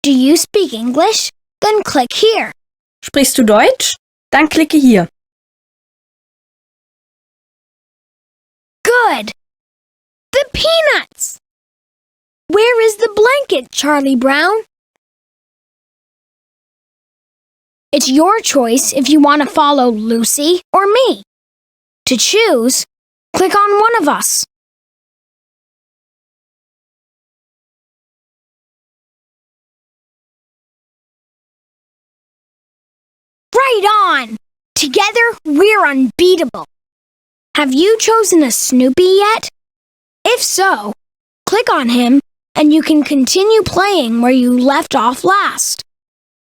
Do you speak English? Then click here. Sprichst du Deutsch? Dann klicke hier. Good! The peanuts! Where is the blanket, Charlie Brown? It's your choice if you want to follow Lucy or me. To choose, click on one of us. Right on! Together, we're unbeatable. Have you chosen a Snoopy yet? If so, click on him and you can continue playing where you left off last.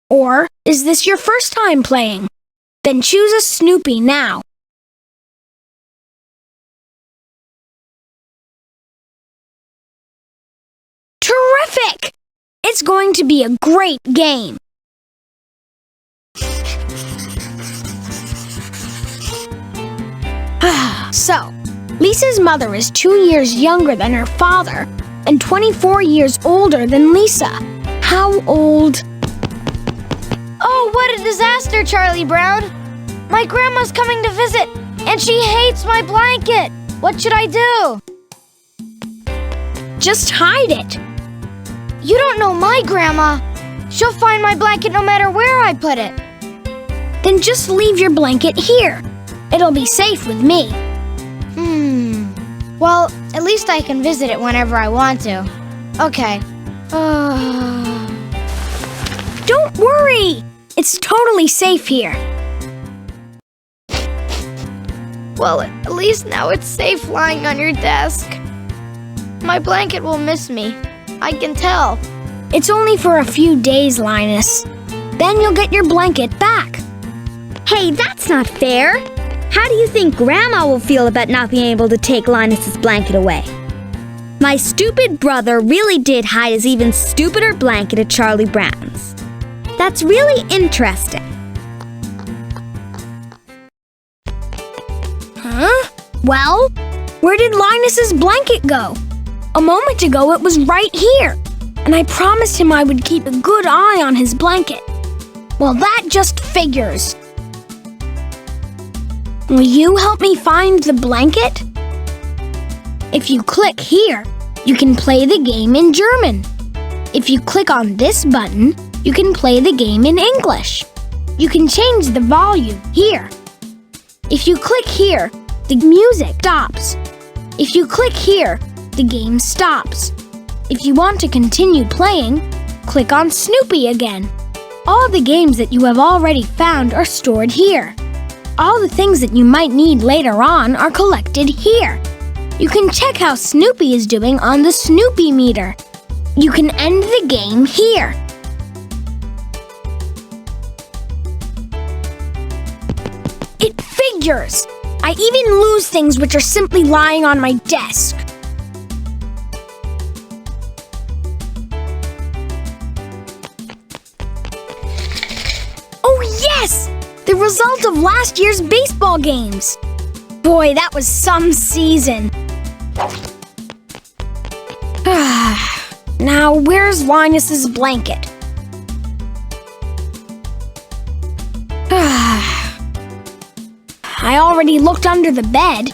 Or is this your first time playing? Then choose a Snoopy now. Terrific! It's going to be a great game. So, Lisa's mother is 2 years younger than her father and 24 years older than Lisa. How old? Oh, what a disaster, Charlie Brown! My grandma's coming to visit, and she hates my blanket. What should I do? Just hide it. You don't know my grandma. She'll find my blanket no matter where I put it. Then just leave your blanket here. It'll be safe with me. Well, at least I can visit it whenever I want to. Okay. Don't worry! It's totally safe here. Well, at least now it's safe lying on your desk. My blanket will miss me. I can tell. It's only for a few days, Linus. Then you'll get your blanket back. Hey, that's not fair. How do you think Grandma will feel about not being able to take Linus's blanket away? My stupid brother really did hide his even stupider blanket at Charlie Brown's. That's really interesting. Huh? Well, where did Linus's blanket go? A moment ago it was right here, and I promised him I would keep a good eye on his blanket. Well, that just figures. Will you help me find the blanket? If you click here, you can play the game in German. If you click on this button, you can play the game in English. You can change the volume here. If you click here, the music stops. If you click here, the game stops. If you want to continue playing, click on Snoopy again. All the games that you have already found are stored here. All the things that you might need later on are collected here. You can check how Snoopy is doing on the Snoopy meter. You can end the game here. It figures! I even lose things which are simply lying on my desk. Oh yes! The result of last year's baseball games. Boy, that was some season. Now, where's Linus's blanket? I already looked under the bed.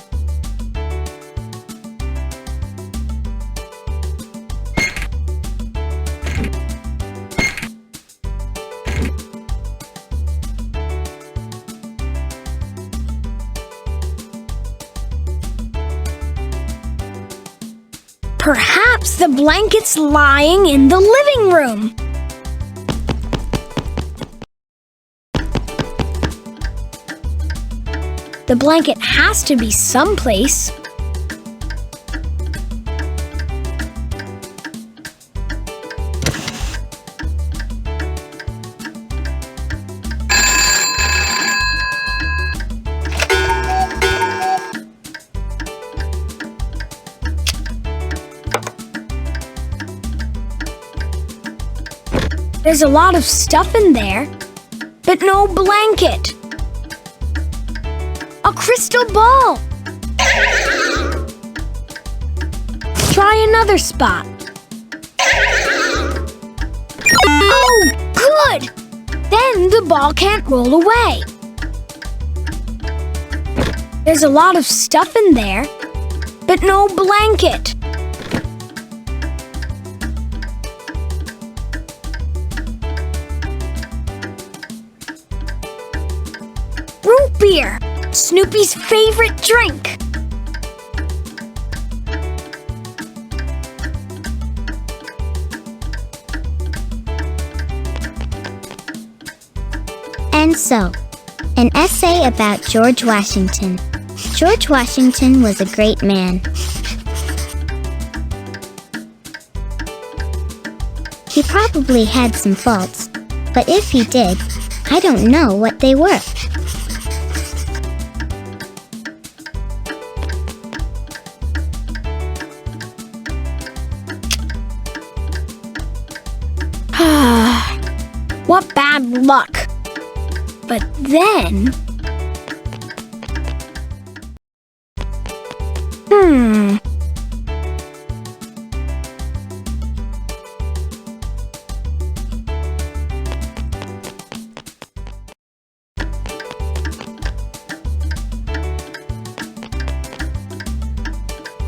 Perhaps the blanket's lying in the living room. The blanket has to be someplace. There's a lot of stuff in there, but no blanket. A crystal ball. Try another spot. Then the ball can't roll away. There's a lot of stuff in there, but no blanket. Root beer, Snoopy's favorite drink. And so, an essay about George Washington. George Washington was a great man. He probably had some faults, but if he did, I don't know what they were. What bad luck. But then...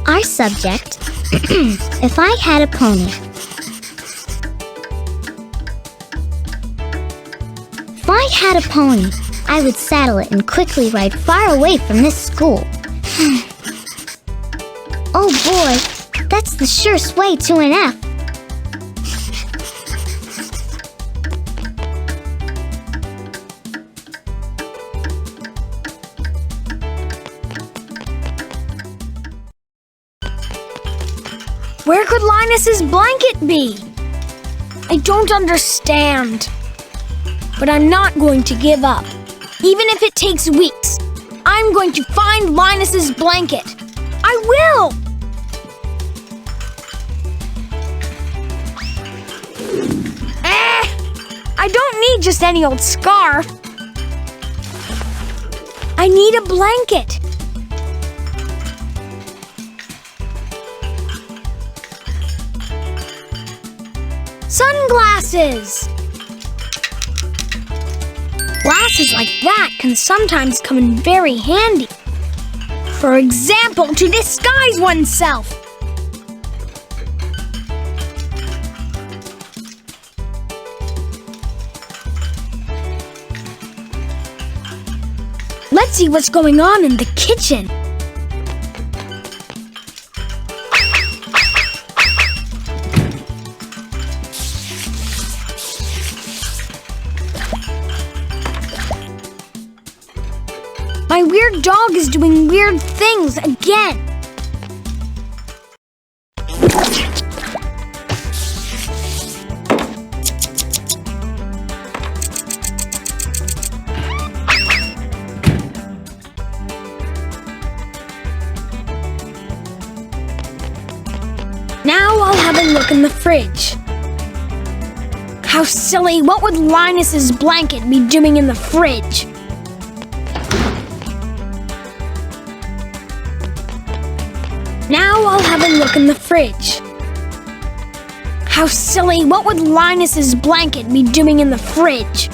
Our subject, if I had a pony. If I had a pony, I would saddle it and quickly ride far away from this school. Oh boy, that's the surest way to an F. Where could Linus's blanket be? I don't understand. But I'm not going to give up. Even if it takes weeks, I'm going to find Linus's blanket. I will! I don't need just any old scarf. I need a blanket. Sunglasses! Glasses like that can sometimes come in very handy. For example, to disguise oneself. Let's see what's going on in the kitchen. My weird dog is doing weird things again. Now I'll have a look in the fridge. How silly! What would Linus's blanket be doing in the fridge? Now I'll have a look in the fridge. How silly! What would Linus's blanket be doing in the fridge?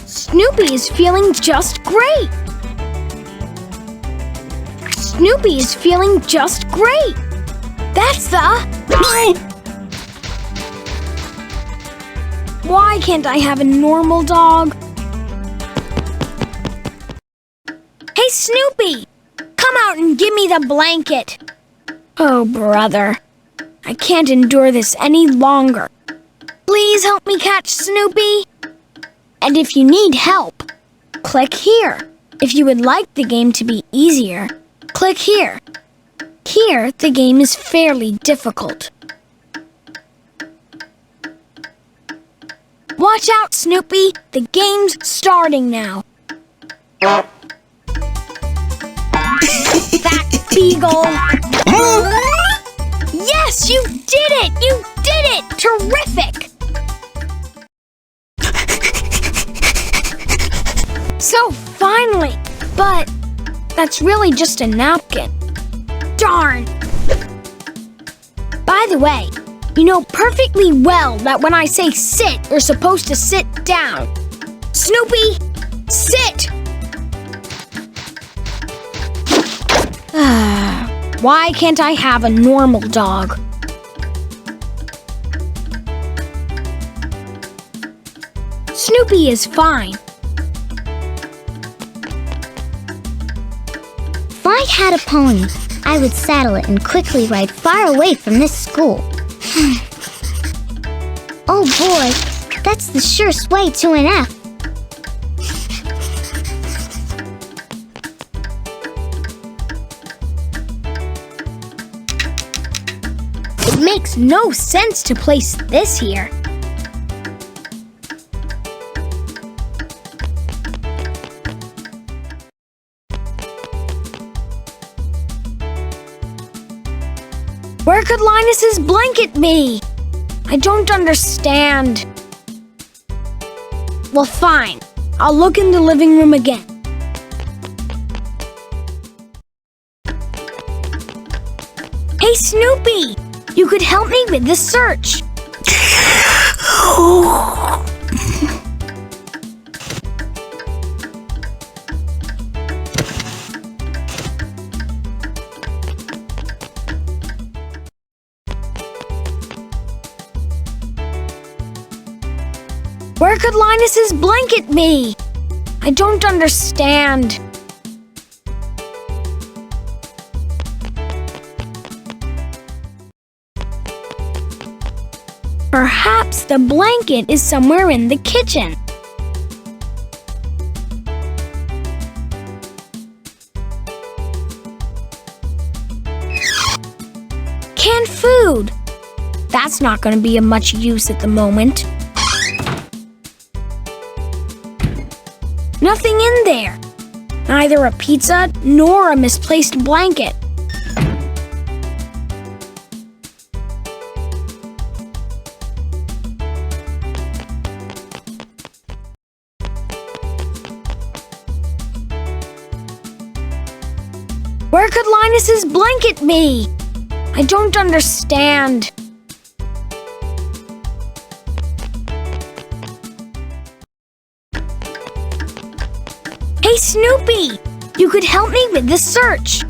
Snoopy is feeling just great. Snoopy is feeling just great. That's the... Why can't I have a normal dog? Hey, Snoopy! Come out and give me the blanket. Oh, brother. I can't endure this any longer. Please help me catch Snoopy. And if you need help, click here. If you would like the game to be easier, click here. Here, the game is fairly difficult. Watch out, Snoopy! The game's starting now. That beagle! Yes, you did it! You did it! Terrific! So finally! But that's really just a napkin. Darn! By the way, you know perfectly well that when I say sit, you're supposed to sit down. Snoopy, sit! Why can't I have a normal dog? Snoopy is fine. If I had a pony, I would saddle it and quickly ride far away from this school. Oh boy, that's the surest way to an F. It makes no sense to place this here. Where could Linus's blanket be? I don't understand. Well, fine. I'll look in the living room again. Hey, Snoopy! You could help me with the search. Where could Linus's blanket be? I don't understand. Perhaps the blanket is somewhere in the kitchen. Canned food. That's not going to be of much use at the moment. Nothing in there. Neither a pizza nor a misplaced blanket. Where could Linus's blanket be? I don't understand. Hey, Snoopy! You could help me with the search.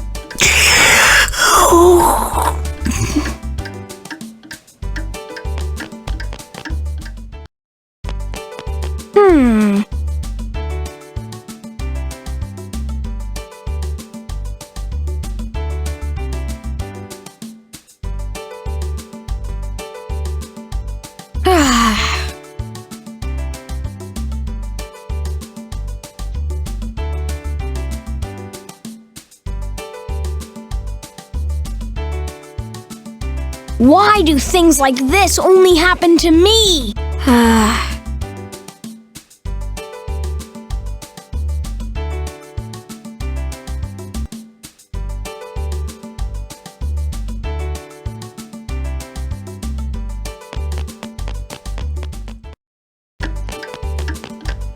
Why do things like this only happen to me?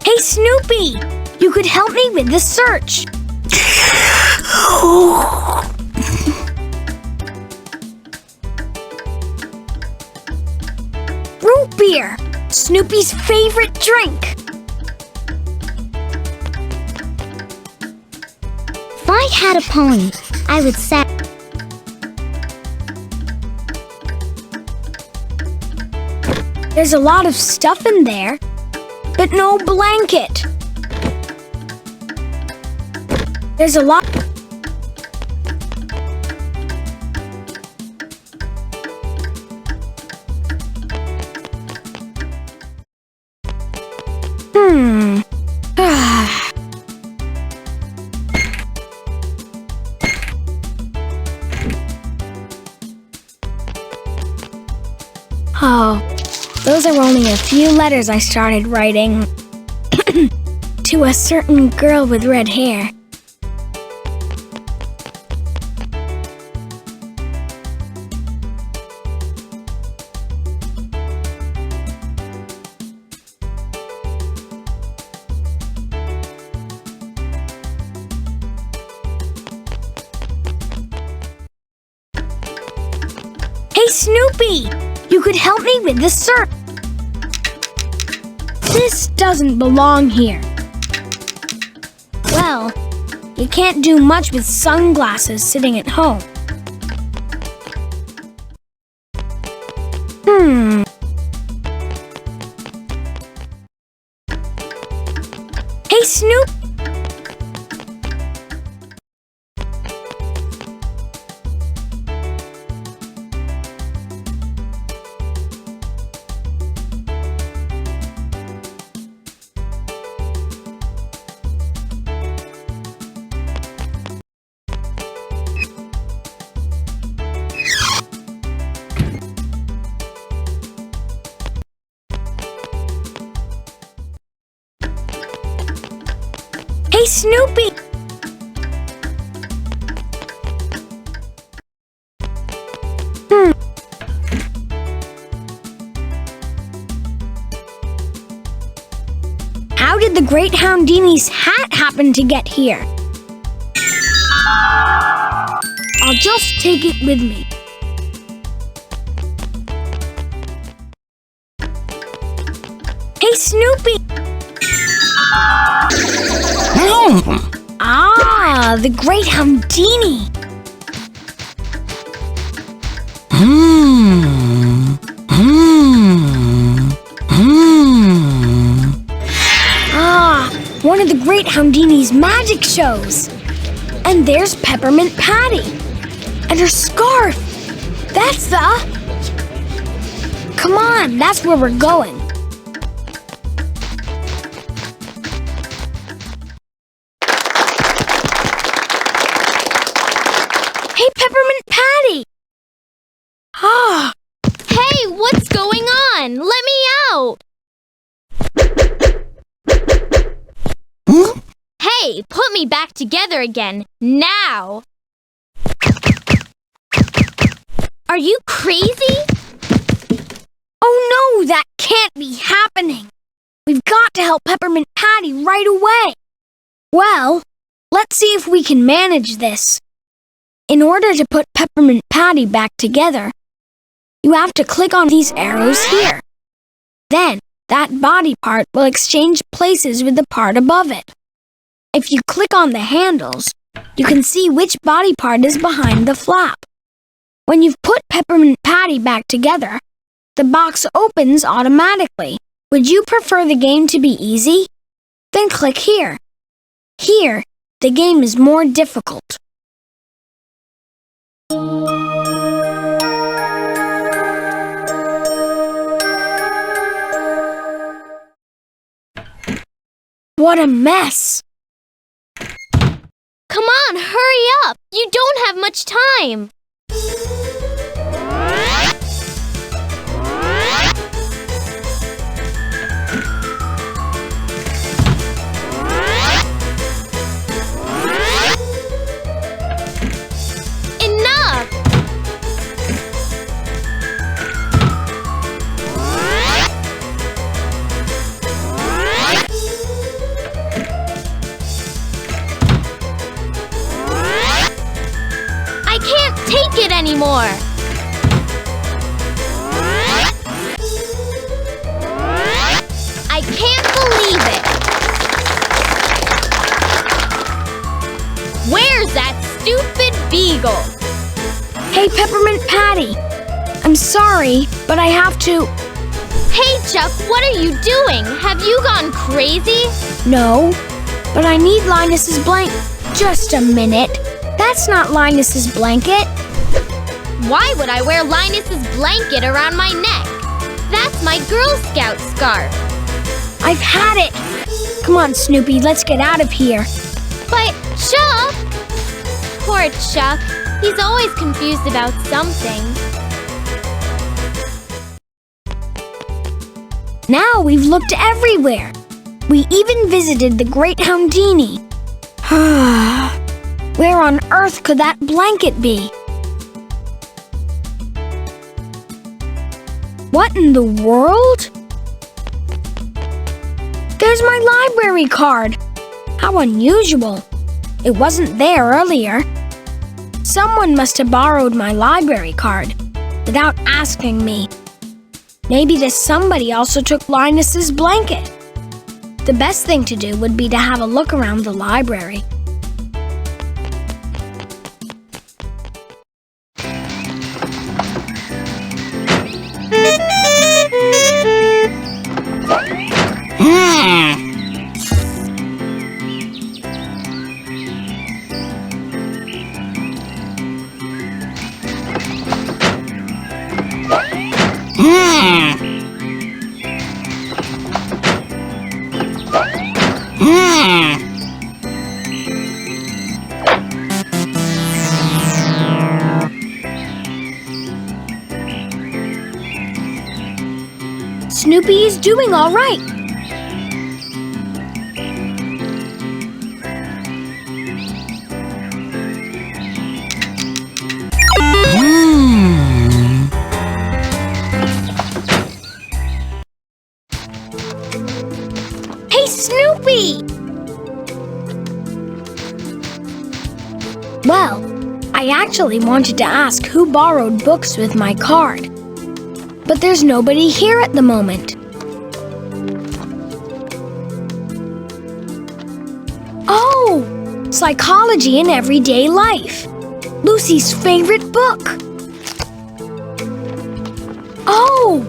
Hey, Snoopy! You could help me with the search. Root beer! Snoopy's favorite drink! If I had a pony, I would saddle. There's a lot of stuff in there, but no blanket. There's a lot. were only a few letters I started writing to a certain girl with red hair. Hey, Snoopy! You could help me with the search. This doesn't belong here. Well, you can't do much with sunglasses sitting at home. Hey, Snoop! Hey, Snoopy! How did the Great Houdini's hat happen to get here? I'll just take it with me. Hey, Snoopy! Ah, the Great Houdini! Ah, one of the Great Houdini's magic shows. And there's Peppermint Patty. And her scarf. That's the... Come on, that's where we're going. Hey, Peppermint Patty! Ah! Hey, what's going on? Let me out! Hey, put me back together again, now! Are you crazy? Oh no, that can't be happening! We've got to help Peppermint Patty right away! Well, let's see if we can manage this. In order to put Peppermint Patty back together, you have to click on these arrows here. Then, that body part will exchange places with the part above it. If you click on the handles, you can see which body part is behind the flap. When you've put Peppermint Patty back together, the box opens automatically. Would you prefer the game to be easy? Then click here. Here, the game is more difficult. What a mess! Come on, hurry up! You don't have much time! Enough! I can't take it anymore! I can't believe it! Where's that stupid beagle? Hey, Peppermint Patty! I'm sorry, but I have to... Hey, Chuck, what are you doing? Have you gone crazy? No, but I need Linus's blanket. Just a minute. That's not Linus's blanket. Why would I wear Linus's blanket around my neck? That's my Girl Scout scarf. I've had it. Come on, Snoopy, let's get out of here. But, Chuck! Poor Chuck. He's always confused about something. Now we've looked everywhere. We even visited the Great Houdini. Where on earth could that blanket be? What in the world? There's my library card. How unusual. It wasn't there earlier. Someone must have borrowed my library card without asking me. Maybe this somebody also took Linus's blanket. The best thing to do would be to have a look around the library. Snoopy is doing all right. Hey, Snoopy! Well, I actually wanted to ask who borrowed books with my card. But there's nobody here at the moment. Oh! Psychology in Everyday Life. Lucy's favorite book. Oh!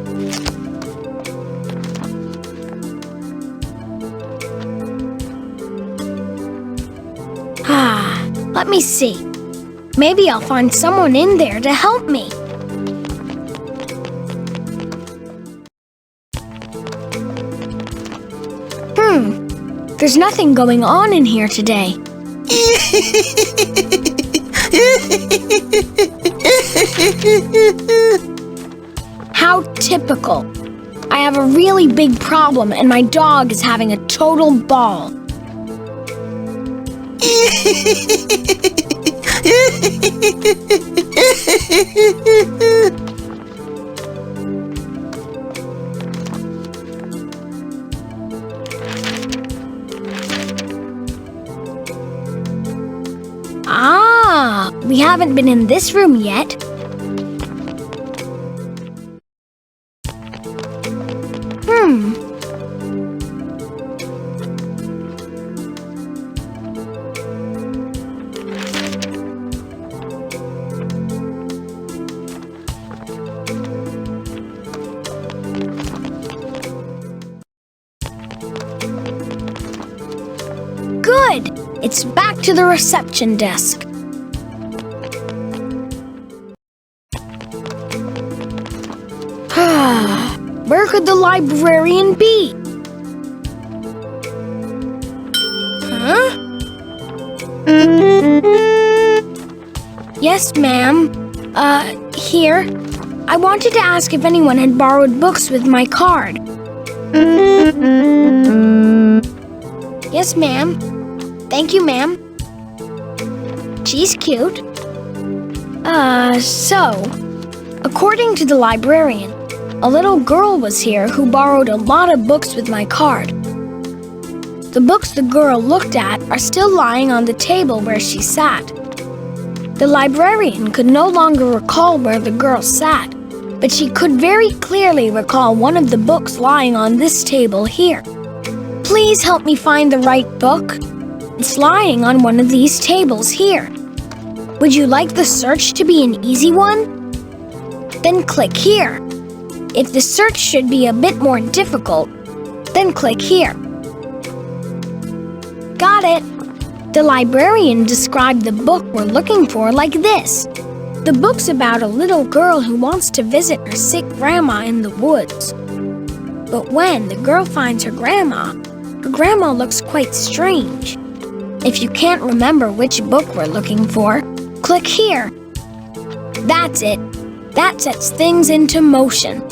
Let me see. Maybe I'll find someone in there to help me. There's nothing going on in here today. How typical. I have a really big problem and my dog is having a total ball. We haven't been in this room yet. Good! It's back to the reception desk. Where could the librarian be? Huh? Yes, ma'am. Here. I wanted to ask if anyone had borrowed books with my card. Yes, ma'am. Thank you, ma'am. She's cute. According to the librarian, a little girl was here who borrowed a lot of books with my card. The books the girl looked at are still lying on the table where she sat. The librarian could no longer recall where the girl sat, but she could very clearly recall one of the books lying on this table here. Please help me find the right book. It's lying on one of these tables here. Would you like the search to be an easy one? Then click here. If the search should be a bit more difficult, then click here. Got it! The librarian described the book we're looking for like this. The book's about a little girl who wants to visit her sick grandma in the woods. But when the girl finds her grandma looks quite strange. If you can't remember which book we're looking for, click here. That's it. That sets things into motion.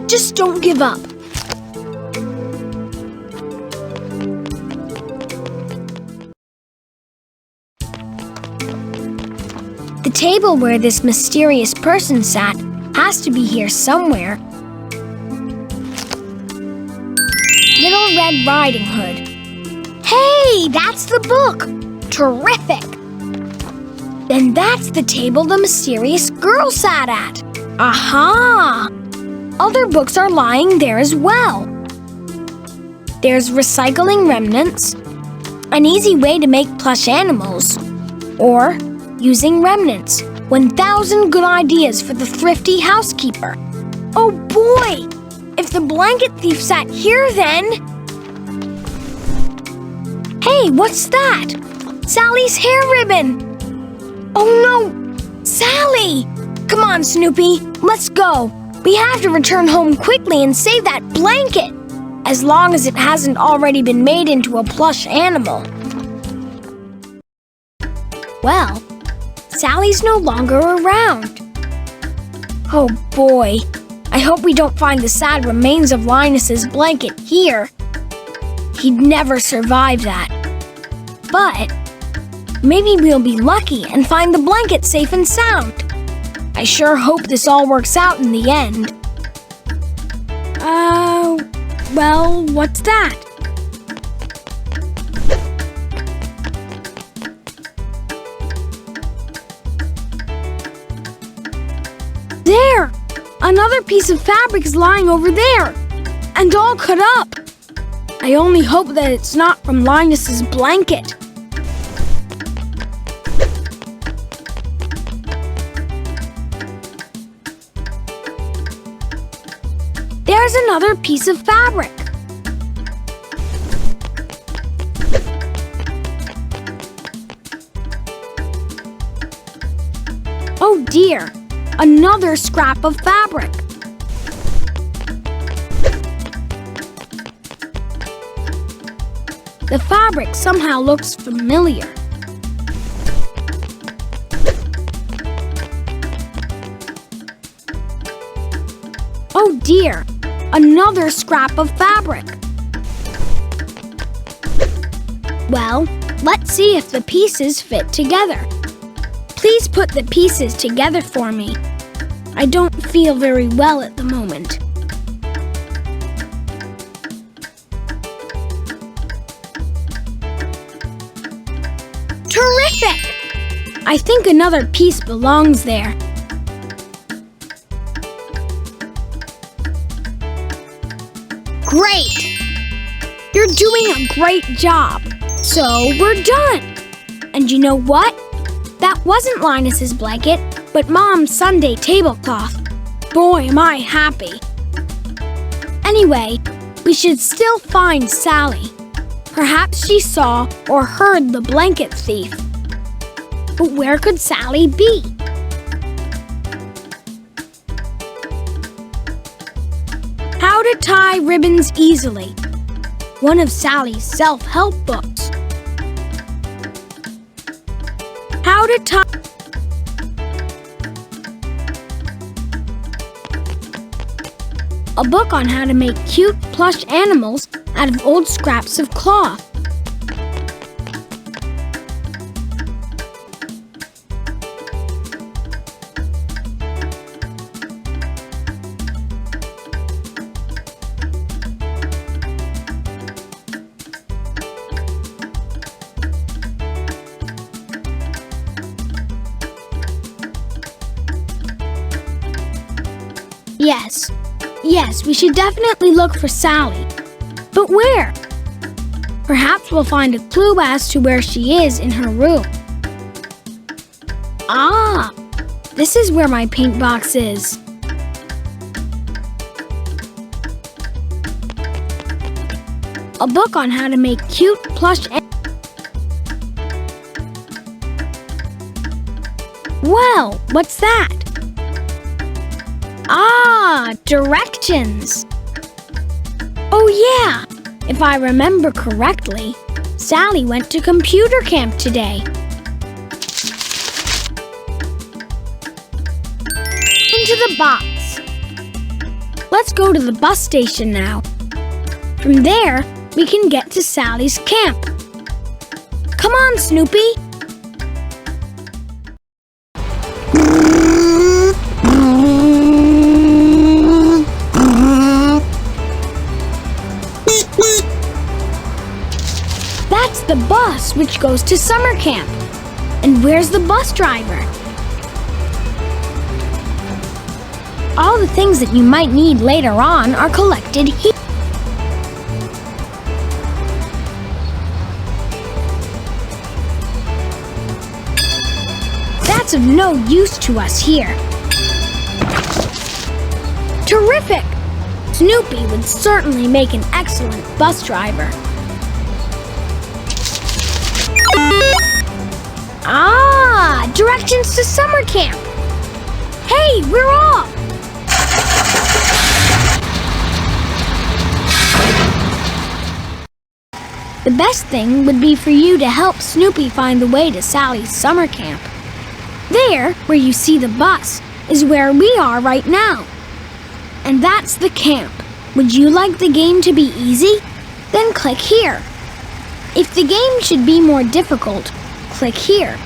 Just don't give up. The table where this mysterious person sat has to be here somewhere. Little Red Riding Hood. Hey, that's the book! Terrific! Then that's the table the mysterious girl sat at. Aha! Other books are lying there as well. There's recycling remnants, an easy way to make plush animals, or using remnants, 1,000 good ideas for the thrifty housekeeper. Oh boy! If the blanket thief sat here then... Hey, what's that? Sally's hair ribbon! Oh no! Sally! Come on, Snoopy, let's go. We have to return home quickly and save that blanket, as long as it hasn't already been made into a plush animal. Well, Sally's no longer around. Oh boy, I hope we don't find the sad remains of Linus's blanket here. He'd never survive that. But maybe we'll be lucky and find the blanket safe and sound. I sure hope this all works out in the end. Well, what's that? There! Another piece of fabric is lying over there, and all cut up. I only hope that it's not from Linus's blanket. There's another piece of fabric. Oh dear, another scrap of fabric. The fabric somehow looks familiar. Oh dear, another scrap of fabric. Well, let's see if the pieces fit together. Please put the pieces together for me. I don't feel very well at the moment. Terrific! I think another piece belongs there. Great! You're doing a great job. So we're done. And you know what? That wasn't Linus's blanket, but Mom's Sunday tablecloth. Boy, am I happy. Anyway, we should still find Sally. Perhaps she saw or heard the blanket thief. But where could Sally be? How to Tie Ribbons Easily. One of Sally's self-help books. How to tie... A book on how to make cute plush animals out of old scraps of cloth. Yes, we should definitely look for Sally. But where? Perhaps we'll find a clue as to where she is in her room. Ah, this is where my paint box is. A book on how to make cute plush Well, what's that? Ah, directions. Oh yeah, if I remember correctly, Sally went to computer camp today. Into the box. Let's go to the bus station now. From there, we can get to Sally's camp. Come on, Snoopy. That's the bus which goes to summer camp. And where's the bus driver? All the things that you might need later on are collected here. That's of no use to us here. Terrific! Snoopy would certainly make an excellent bus driver. Ah, directions to summer camp. Hey, we're off! The best thing would be for you to help Snoopy find the way to Sally's summer camp. There, where you see the bus, is where we are right now. And that's the camp. Would you like the game to be easy? Then click here. If the game should be more difficult, click here.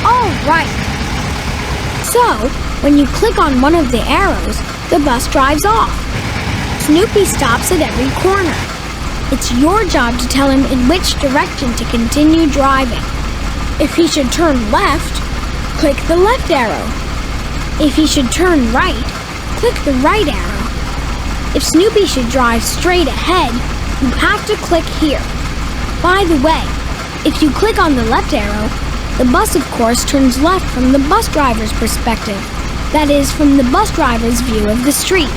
All right. So, when you click on one of the arrows, the bus drives off. Snoopy stops at every corner. It's your job to tell him in which direction to continue driving. If he should turn left, click the left arrow. If he should turn right, click the right arrow. If Snoopy should drive straight ahead, you have to click here. By the way, if you click on the left arrow, the bus of course turns left from the bus driver's perspective. That is, from the bus driver's view of the street.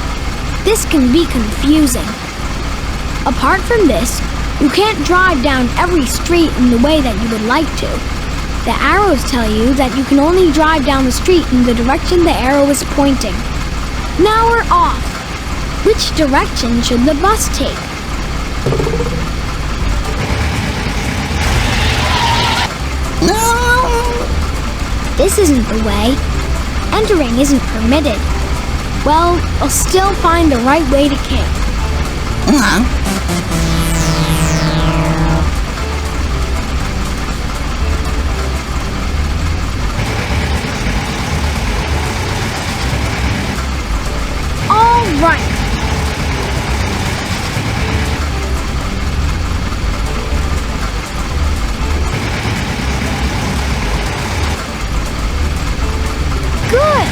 This can be confusing. Apart from this, you can't drive down every street in the way that you would like to. The arrows tell you that you can only drive down the street in the direction the arrow is pointing. Now we're off. Which direction should the bus take? This isn't the way. Entering isn't permitted. Well, I'll still find the right way to camp. All right. Good.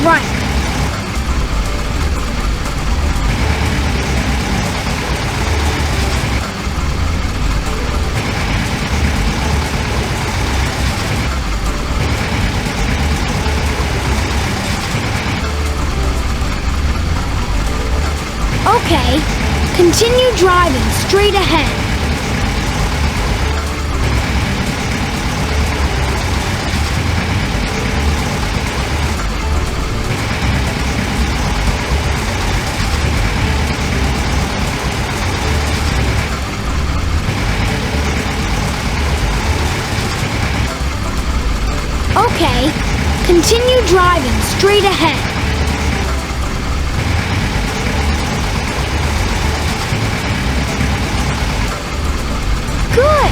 Right. Okay, continue driving straight ahead. Okay, continue driving straight ahead. Good.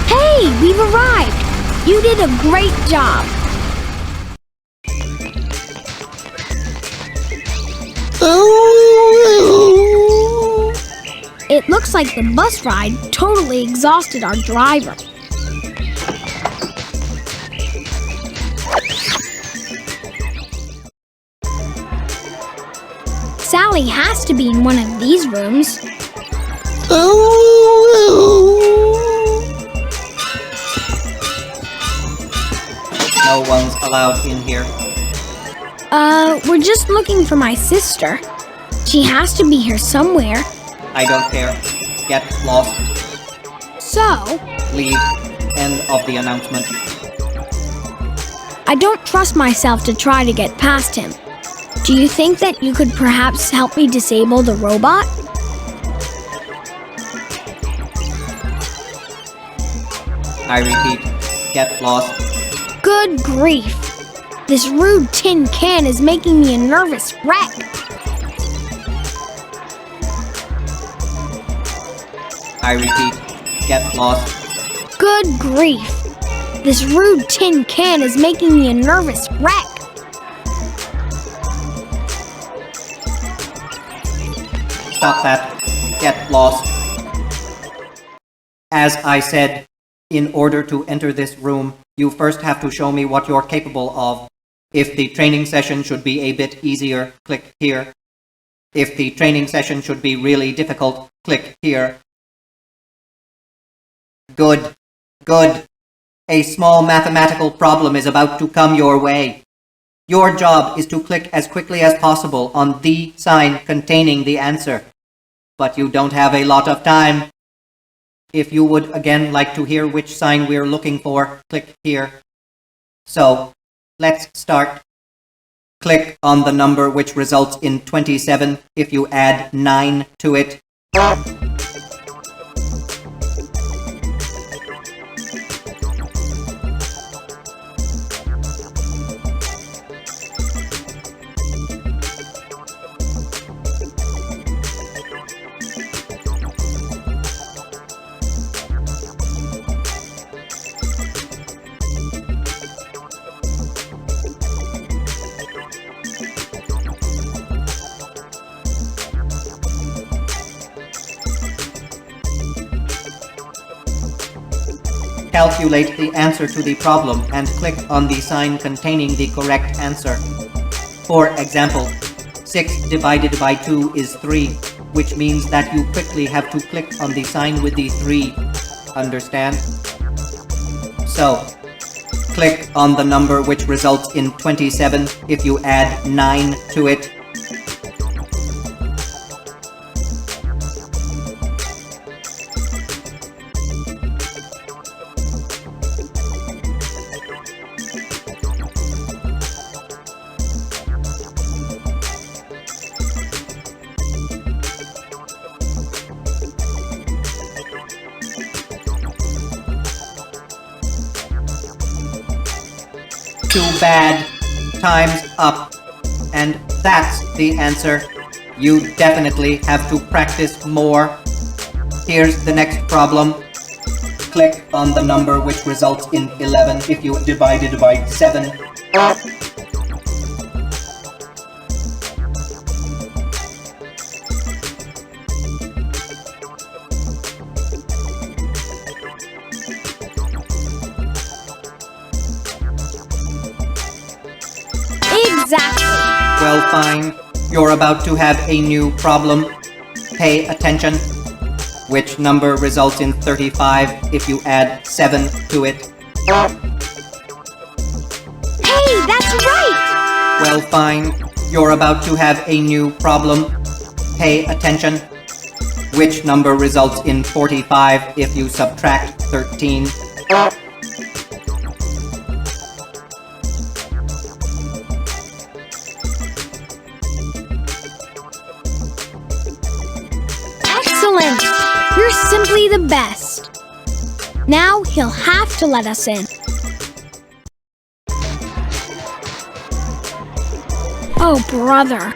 Hey, we've arrived. You did a great job. It looks like the bus ride totally exhausted our driver. Sally has to be in one of these rooms. No one's allowed in here. We're just looking for my sister. She has to be here somewhere. I don't care. Get lost. So, Leave. End of the announcement. I don't trust myself to try to get past him. Do you think that you could perhaps help me disable the robot? I repeat, get lost. Good grief! This rude tin can is making me a nervous wreck. I repeat, get lost. Good grief! This rude tin can is making me a nervous wreck. Stop that. Get lost. As I said, in order to enter this room, you first have to show me what you're capable of. If the training session should be a bit easier, click here. If the training session should be really difficult, click here. Good. Good. A small mathematical problem is about to come your way. Your job is to click as quickly as possible on the sign containing the answer. But you don't have a lot of time. If you would again like to hear which sign we're looking for, click here. So, let's start. Click on the number which results in 27 if you add 9 to it. Calculate the answer to the problem and click on the sign containing the correct answer. For example, 6 divided by 2 is 3, which means that you quickly have to click on the sign with the 3. Understand? So, click on the number which results in 27 if you add 9 to it. Too bad. Time's up. And that's the answer. You definitely have to practice more. Here's the next problem. Click on the number which results in 11 if you divide it by 7. Exactly. Well, fine. You're about to have a new problem. Pay attention. Which number results in 35 if you add 7 to it? Hey, that's right! Well, fine. You're about to have a new problem. Pay attention. Which number results in 45 if you subtract 13? Excellent! You're simply the best. Now he'll have to let us in. Oh, brother.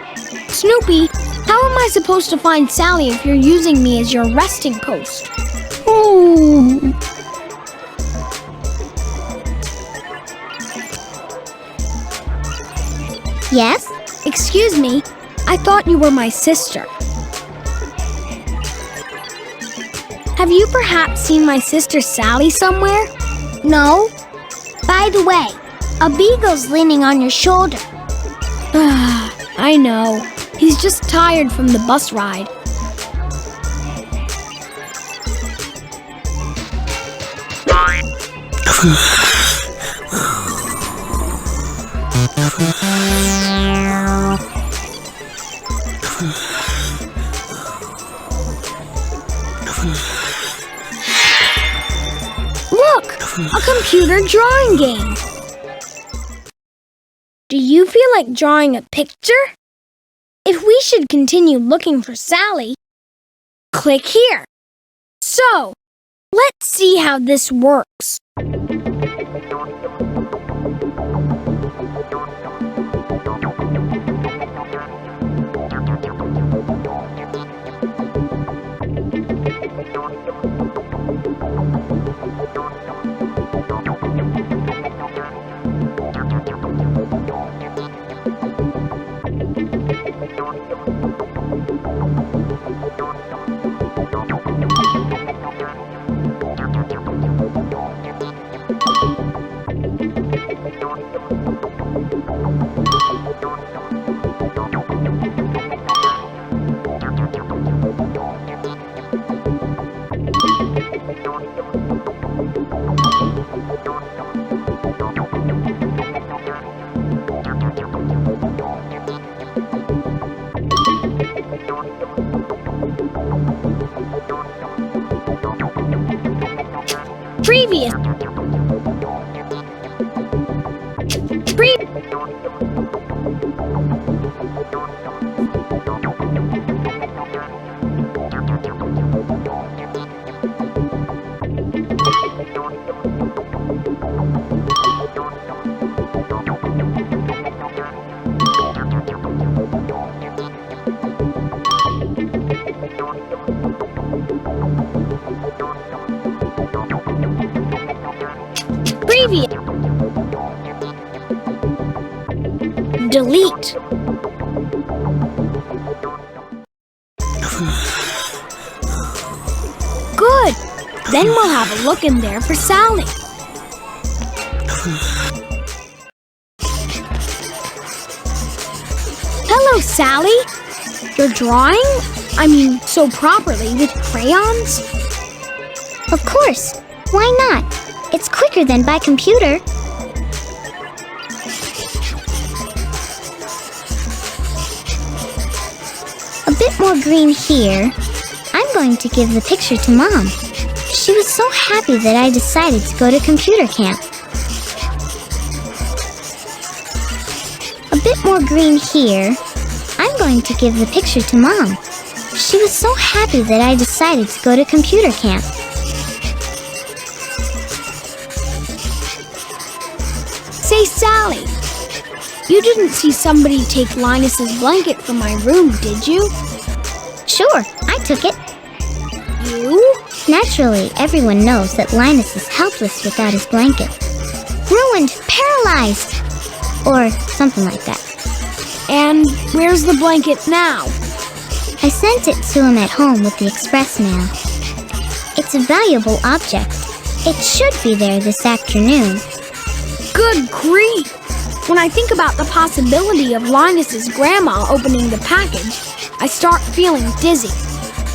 Snoopy, how am I supposed to find Sally if you're using me as your resting post? Ooh. Yes? Excuse me, I thought you were my sister. Have you perhaps seen my sister Sally somewhere? No? By the way, a beagle's leaning on your shoulder. I know. He's just tired from the bus ride. Look, a computer drawing game. Do you feel like drawing a picture? If we should continue looking for Sally, click here. So, let's see how this works. Previous. Previous. Delete. Good. Then we'll have a look in there for Sally. Hello, Sally. You're drawing? I mean, so properly with crayons? Of course. Why not? It's quicker than by computer. A bit more green here. I'm going to give the picture to Mom. She was so happy that I decided to go to computer camp. A bit more green here. I'm going to give the picture to Mom. She was so happy that I decided to go to computer camp. Say, Sally, you didn't see somebody take Linus's blanket from my room, did you? Sure, I took it. You? Naturally, everyone knows that Linus is helpless without his blanket. Ruined, paralyzed, or something like that. And where's the blanket now? I sent it to him at home with the express mail. It's a valuable object. It should be there this afternoon. Good grief! When I think about the possibility of Linus's grandma opening the package, I start feeling dizzy.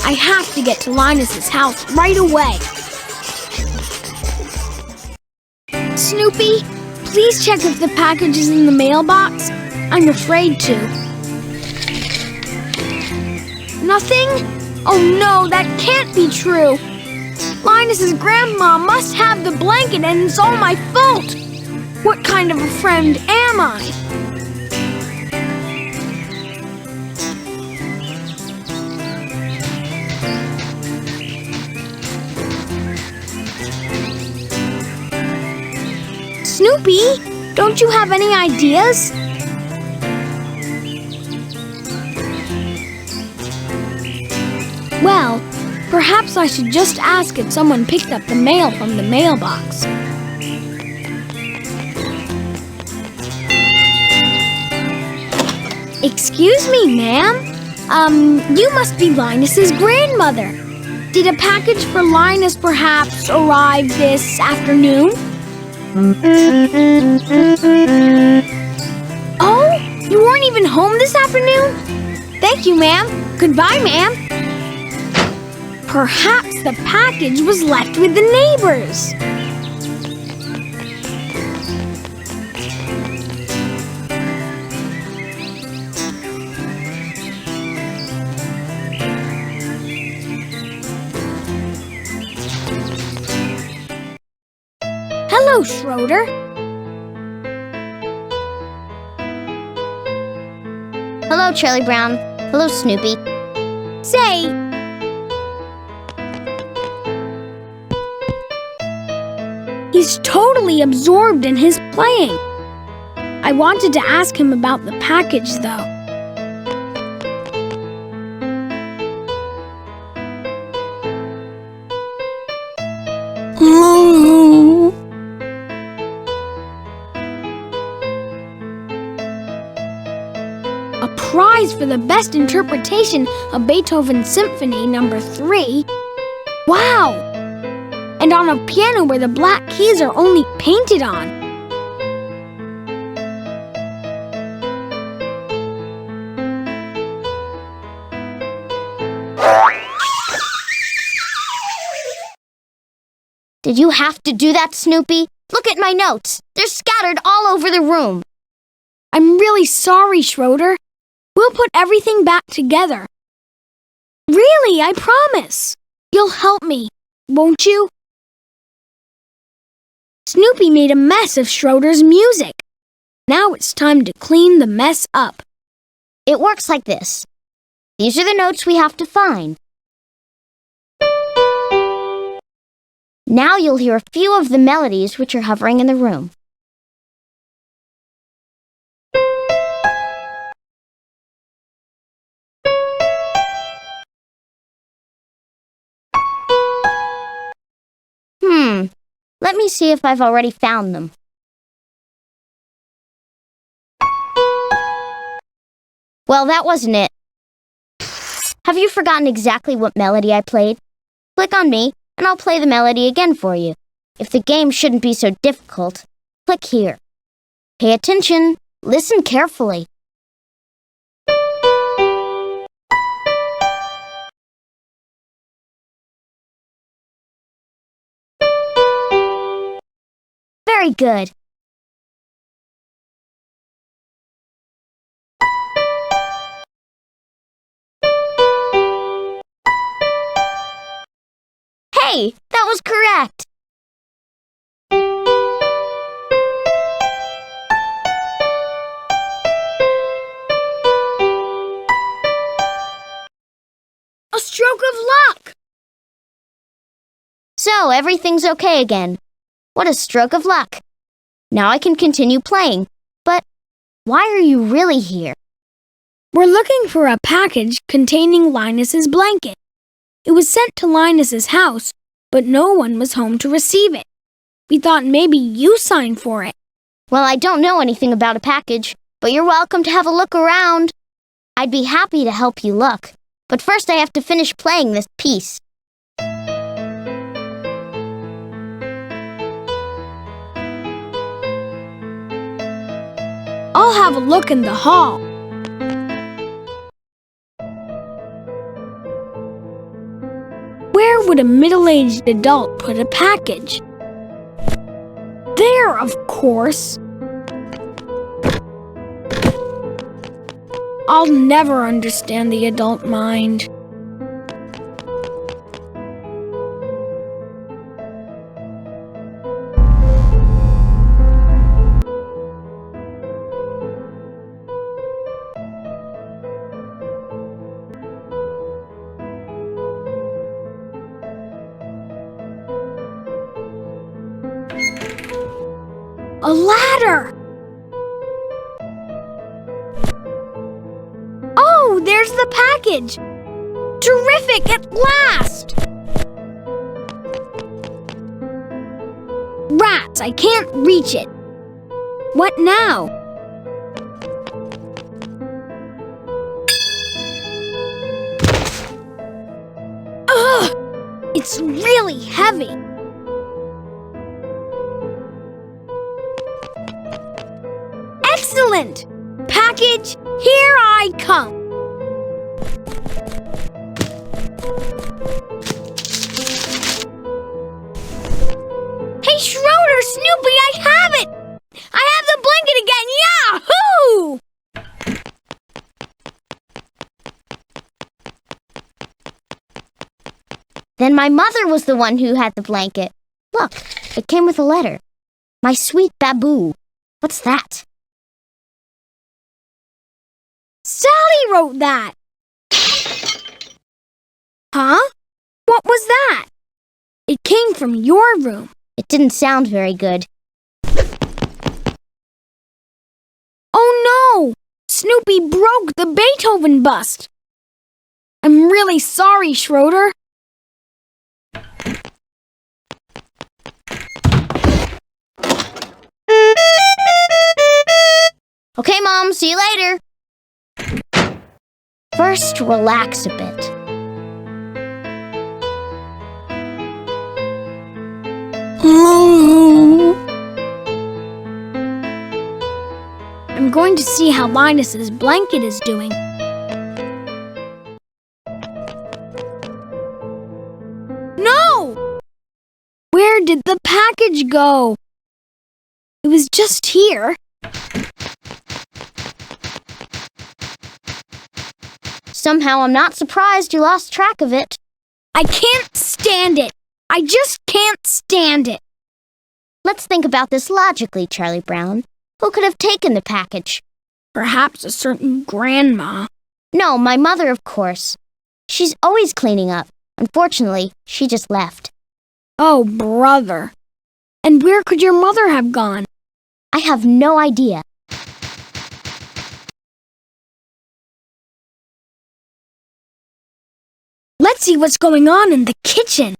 I have to get to Linus's house right away. Snoopy, please check if the package is in the mailbox. I'm afraid to. Nothing? Oh no, that can't be true. Linus's grandma must have the blanket and it's all my fault. What kind of a friend am I? Snoopy, don't you have any ideas? Well, perhaps I should just ask if someone picked up the mail from the mailbox. Excuse me, ma'am. You must be Linus's grandmother. Did a package for Linus perhaps arrive this afternoon? Oh, you weren't even home this afternoon? Thank you, ma'am. Goodbye, ma'am. Perhaps the package was left with the neighbors. Hello, Schroeder. Hello, Charlie Brown. Hello, Snoopy. Say, he's totally absorbed in his playing. I wanted to ask him about the package, though. Oh. A prize for the best interpretation of Beethoven's Symphony No. 3. Wow! And on a piano where the black keys are only painted on. Did you have to do that, Snoopy? Look at my notes. They're scattered all over the room. I'm really sorry, Schroeder. We'll put everything back together. Really, I promise. You'll help me, won't you? Snoopy made a mess of Schroeder's music. Now it's time to clean the mess up. It works like this. These are the notes we have to find. Now you'll hear a few of the melodies which are hovering in the room. Let me see if I've already found them. Well, that wasn't it. Have you forgotten exactly what melody I played? Click on me, and I'll play the melody again for you. If the game shouldn't be so difficult, click here. Pay attention. Listen carefully. Very good. Hey, that was correct. A stroke of luck! So, everything's okay again. What a stroke of luck. Now I can continue playing. But why are you really here? We're looking for a package containing Linus's blanket. It was sent to Linus's house, but no one was home to receive it. We thought maybe you signed for it. Well, I don't know anything about a package, but you're welcome to have a look around. I'd be happy to help you look. But first I have to finish playing this piece. I'll have a look in the hall. Where would a middle-aged adult put a package? There, of course. I'll never understand the adult mind. A ladder! Oh, there's the package! Terrific at last! Rats, I can't reach it. What now? Ugh! It's really heavy. Excellent! Package, here I come. Hey, Schroeder, Snoopy, I have it! I have the blanket again! Yahoo! Then my mother was the one who had the blanket. Look, it came with a letter. My sweet Baboo. What's that? Sally wrote that! Huh? What was that? It came from your room. It didn't sound very good. Oh no! Snoopy broke the Beethoven bust. I'm really sorry, Schroeder. Okay, Mom, see you later. First, relax a bit. I'm going to see how Linus's blanket is doing. No! Where did the package go? It was just here. Somehow I'm not surprised you lost track of it. I can't stand it. I just can't stand it. Let's think about this logically, Charlie Brown. Who could have taken the package? Perhaps a certain grandma. No, my mother, of course. She's always cleaning up. Unfortunately, she just left. Oh, brother. And where could your mother have gone? I have no idea. Let's see what's going on in the kitchen.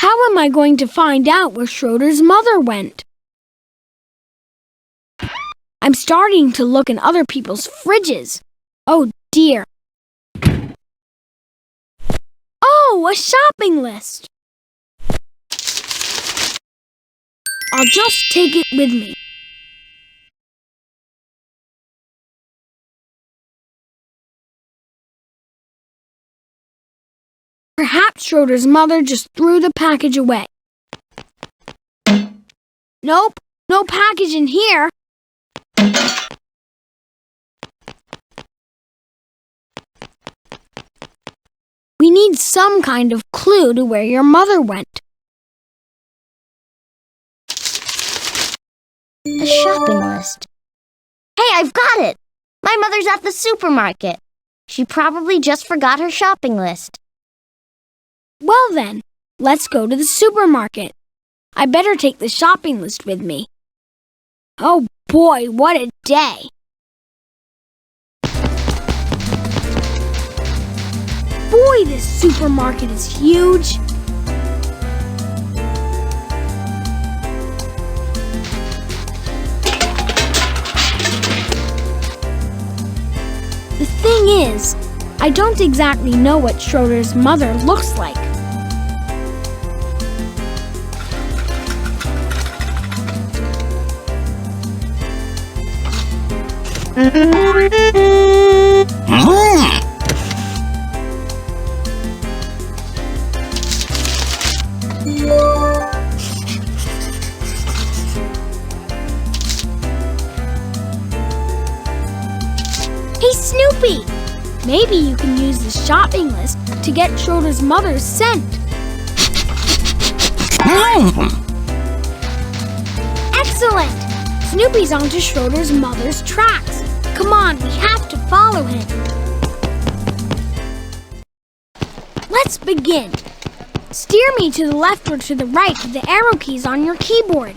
How am I going to find out where Schroeder's mother went? I'm starting to look in other people's fridges. Oh dear. Oh, a shopping list. I'll just take it with me. Perhaps Schroeder's mother just threw the package away. Nope, no package in here. We need some kind of clue to where your mother went. A shopping list. Hey, I've got it! My mother's at the supermarket. She probably just forgot her shopping list. Well then, let's go to the supermarket. I better take the shopping list with me. Oh boy, what a day! Boy, this supermarket is huge. The thing is, I don't exactly know what Schroeder's mother looks like. Hey, Snoopy! Maybe you can use the shopping list to get Schroeder's mother's scent. Excellent! Snoopy's onto Schroeder's mother's tracks. Come on, we have to follow him. Let's begin. Steer me to the left or to the right with the arrow keys on your keyboard.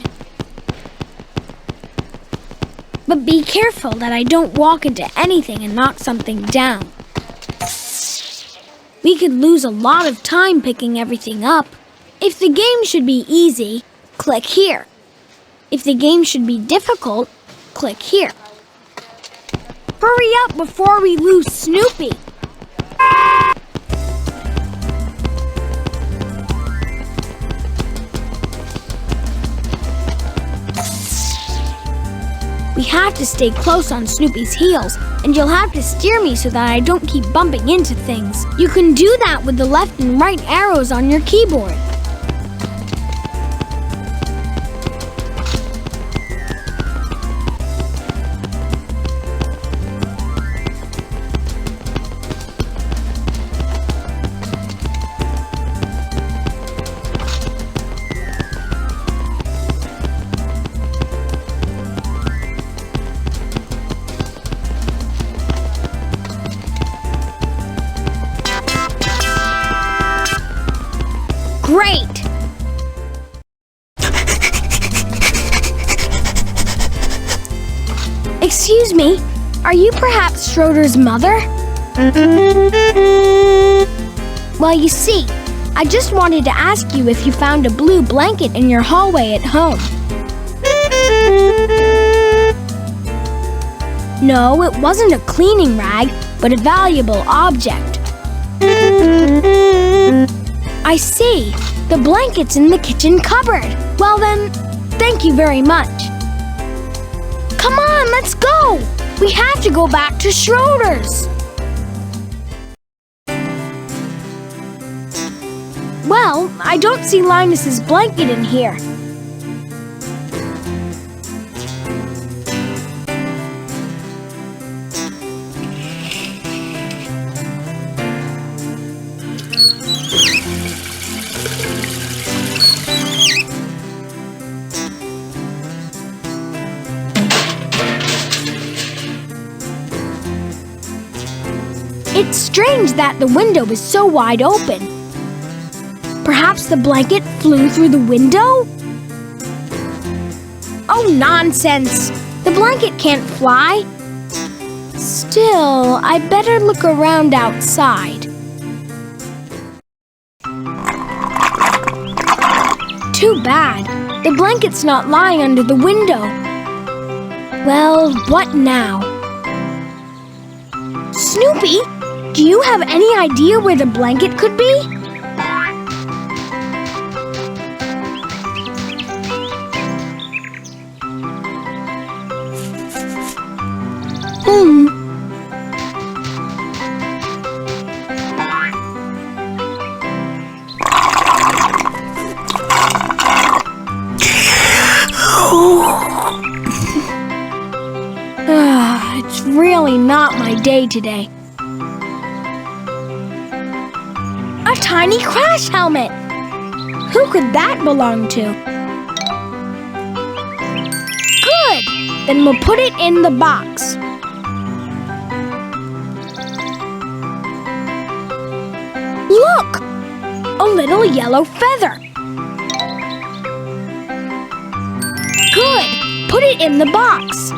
But be careful that I don't walk into anything and knock something down. We could lose a lot of time picking everything up. If the game should be easy, click here. If the game should be difficult, click here. Hurry up before we lose Snoopy. We have to stay close on Snoopy's heels, and you'll have to steer me so that I don't keep bumping into things. You can do that with the left and right arrows on your keyboard. Great! Excuse me, are you perhaps Schroeder's mother? Well, you see, I just wanted to ask you if you found a blue blanket in your hallway at home. No, it wasn't a cleaning rag, but a valuable object. I see. The blanket's in the kitchen cupboard. Well then, thank you very much. Come on, let's go! We have to go back to Schroeder's. Well, I don't see Linus's blanket in here. It's strange that the window is so wide open. Perhaps the blanket flew through the window? Oh, nonsense! The blanket can't fly. Still, I better look around outside. Too bad. The blanket's not lying under the window. Well, what now? Snoopy, do you have any idea where the blanket could be? It's really not my day today. A tiny crash helmet! Who could that belong to? Good! Then we'll put it in the box. Look! A little yellow feather. Good! Put it in the box.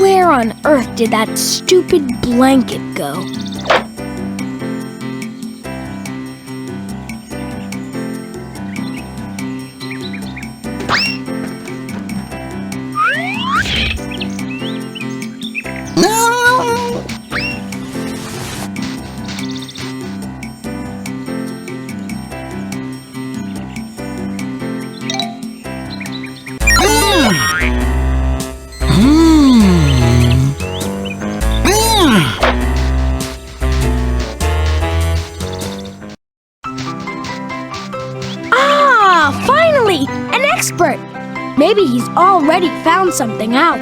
Where on earth did that stupid blanket go? Finally! An expert! Maybe he's already found something out.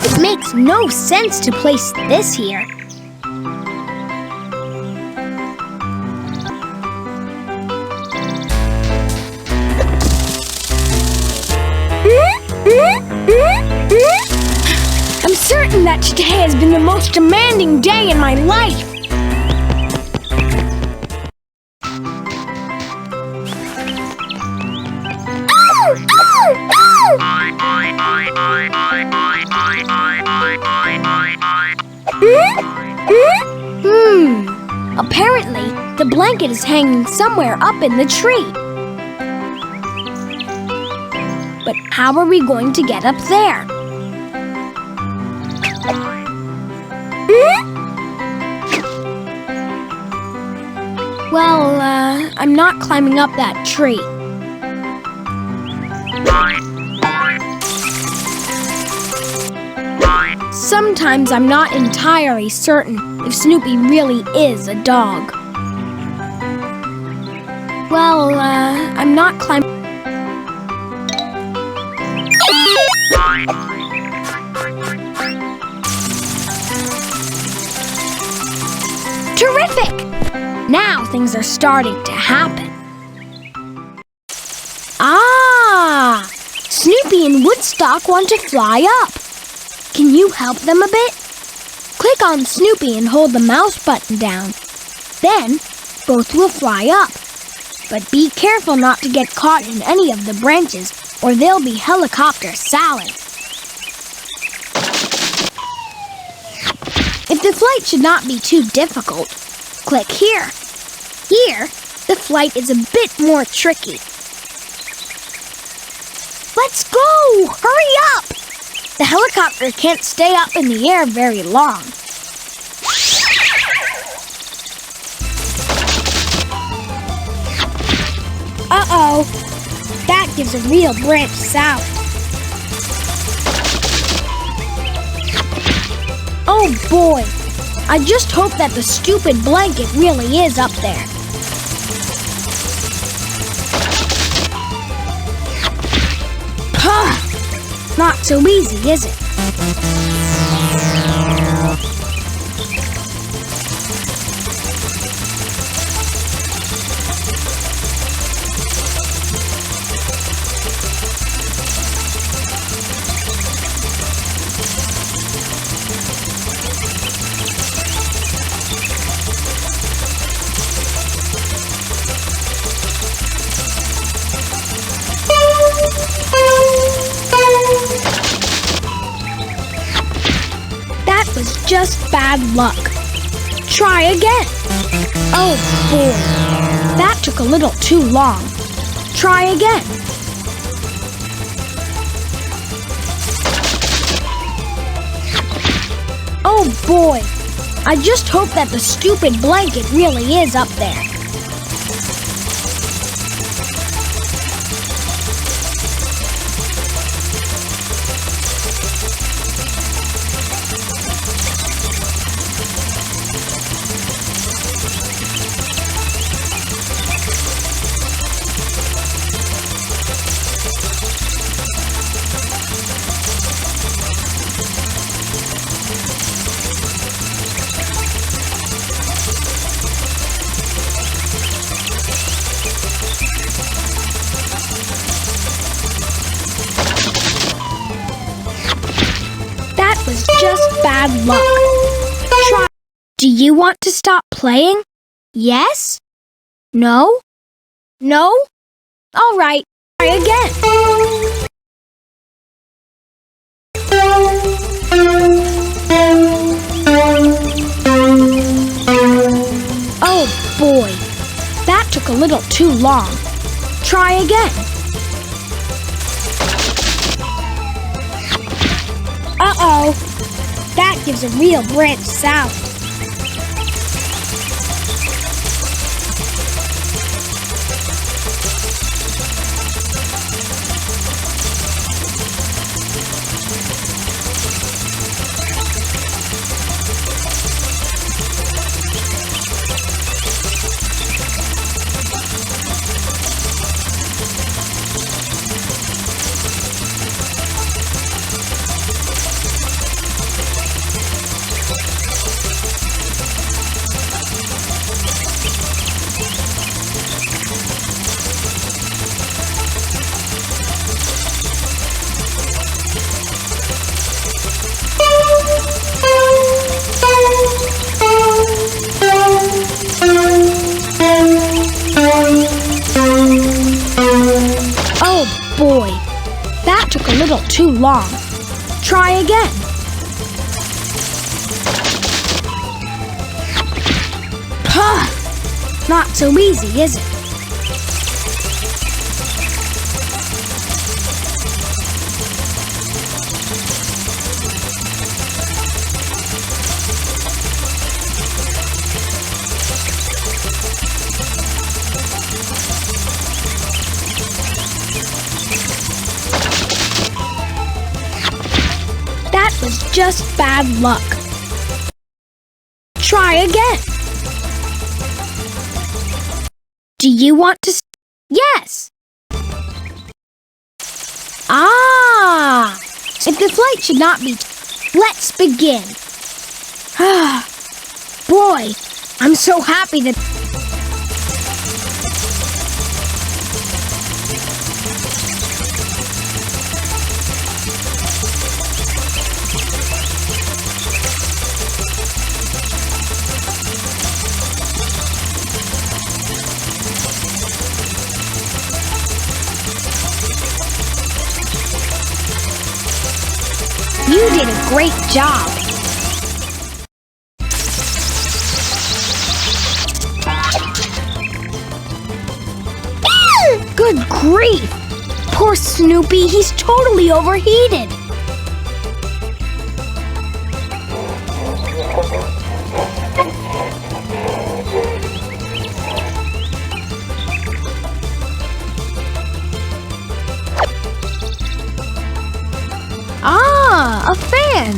It makes no sense to place this here. I'm certain that today has been the most demanding day in my life. Apparently, the blanket is hanging somewhere up in the tree. But how are we going to get up there? Well, I'm not climbing up that tree. Sometimes I'm not entirely certain if Snoopy really is a dog. Well, I'm not climbing. Terrific! Now things are starting to happen. Ah! Snoopy and Woodstock want to fly up. Can you help them a bit? Click on Snoopy and hold the mouse button down. Then, both will fly up. But be careful not to get caught in any of the branches, or they'll be helicopter salad. If the flight should not be too difficult, click here. Here, the flight is a bit more tricky. Let's go! Hurry up! The helicopter can't stay up in the air very long. Uh-oh. That gives a real branch salad. Oh boy. I just hope that the stupid blanket really is up there. Not so easy, is it? That was just bad luck. Try again. Oh boy, that took a little too long. Try again. Oh boy, I just hope that the stupid blanket really is up there. Was just bad luck. Try. Do you want to stop playing? Yes? No? No? All right. Try again. Oh boy. That took a little too long. Try again. Uh-oh, that gives a real branch salad. Oh boy, that took a little too long. Try again. Not so easy, is it? That was just bad luck. Try again. Do you want to? Yes. Ah! If the flight should not be, let's begin. Boy, I'm so happy that. You did a great job. Good grief! Poor Snoopy, he's totally overheated. Ah, a fan.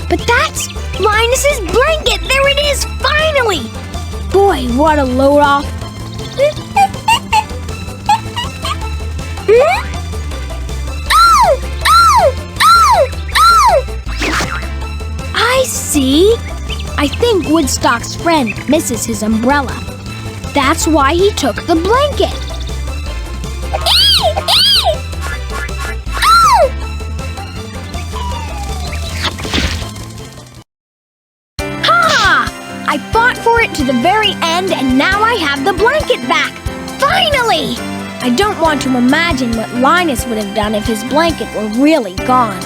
But that's Linus's blanket! There it is, finally! Boy, what a load off. I see. I think Woodstock's friend misses his umbrella. That's why he took the blanket. I fought for it to the very end, and now I have the blanket back! Finally! I don't want to imagine what Linus would have done if his blanket were really gone.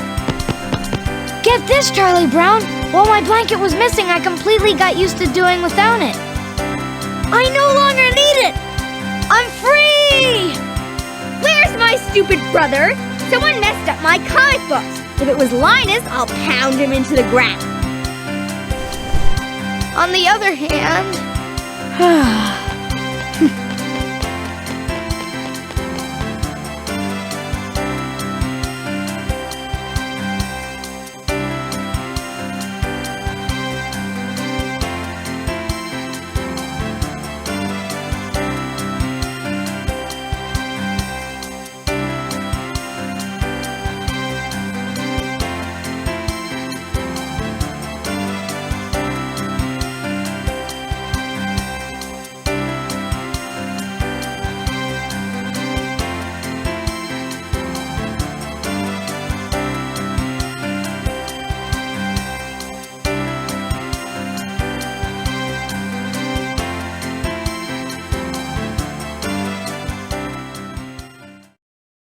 Get this, Charlie Brown. While my blanket was missing, I completely got used to doing without it. I no longer need it! I'm free! Where's my stupid brother? Someone messed up my comic books. If it was Linus, I'll pound him into the ground. On the other hand...